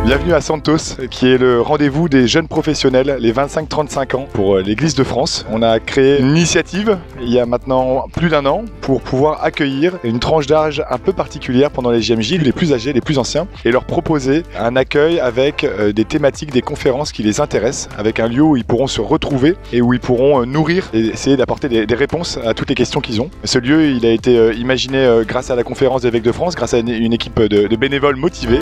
Bienvenue à Santos, qui est le rendez-vous des jeunes professionnels, les 25-35 ans, pour l'Église de France. On a créé une initiative, il y a maintenant plus d'1 an, pour pouvoir accueillir une tranche d'âge un peu particulière pendant les JMJ, les plus âgés, les plus anciens, et leur proposer un accueil avec des thématiques, des conférences qui les intéressent, avec un lieu où ils pourront se retrouver et où ils pourront nourrir et essayer d'apporter des réponses à toutes les questions qu'ils ont. Ce lieu, il a été imaginé grâce à la conférence des évêques de France, grâce à une équipe de bénévoles motivés.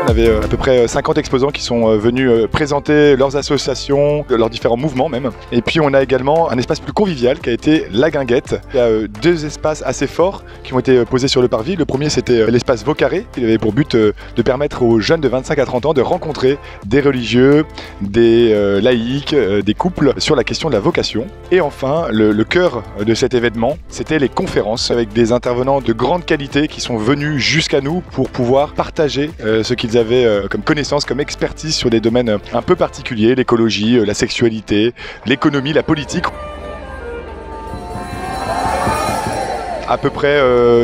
On avait à peu près 50 exposants qui sont venus présenter leurs associations, leurs différents mouvements même. Et puis on a également un espace plus convivial qui a été la Guinguette. Il y a 2 espaces assez forts qui ont été posés sur le parvis. Le premier, c'était l'espace Vaucarré, qui avait pour but de permettre aux jeunes de 25 à 30 ans de rencontrer des religieux, des laïcs, des couples sur la question de la vocation. Et enfin, le cœur de cet événement, c'était les conférences avec des intervenants de grande qualité qui sont venus jusqu'à nous pour pouvoir partager ce qu'ils avaient comme connaissance, comme expertise sur des domaines un peu particuliers, l'écologie, la sexualité, l'économie, la politique. À peu près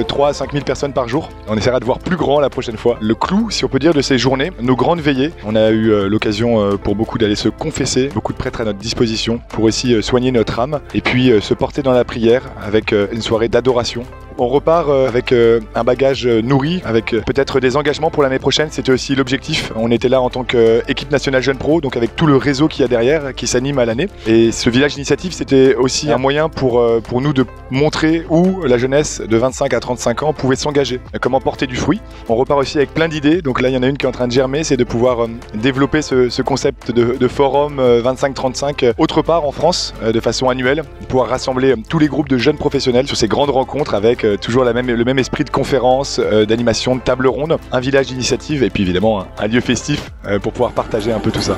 3 à 5 000 personnes par jour. On essaiera de voir plus grand la prochaine fois. Le clou, si on peut dire, de ces journées, nos grandes veillées. On a eu l'occasion pour beaucoup d'aller se confesser, beaucoup de prêtres à notre disposition pour aussi soigner notre âme et puis se porter dans la prière avec une soirée d'adoration. On repart avec un bagage nourri, avec peut-être des engagements pour l'année prochaine. C'était aussi l'objectif. On était là en tant qu'équipe nationale Jeunes Pro, donc avec tout le réseau qu'il y a derrière, qui s'anime à l'année. Et ce village initiative, c'était aussi un moyen pour nous de montrer où la jeunesse de 25 à 35 ans pouvait s'engager, comment porter du fruit. On repart aussi avec plein d'idées. Donc là, il y en a une qui est en train de germer, c'est de pouvoir développer ce concept de forum 25-35 autre part en France, de façon annuelle, pouvoir rassembler tous les groupes de jeunes professionnels sur ces grandes rencontres avec toujours le même esprit de conférence, d'animation, de table ronde, un village d'initiative et puis évidemment un lieu festif pour pouvoir partager un peu tout ça.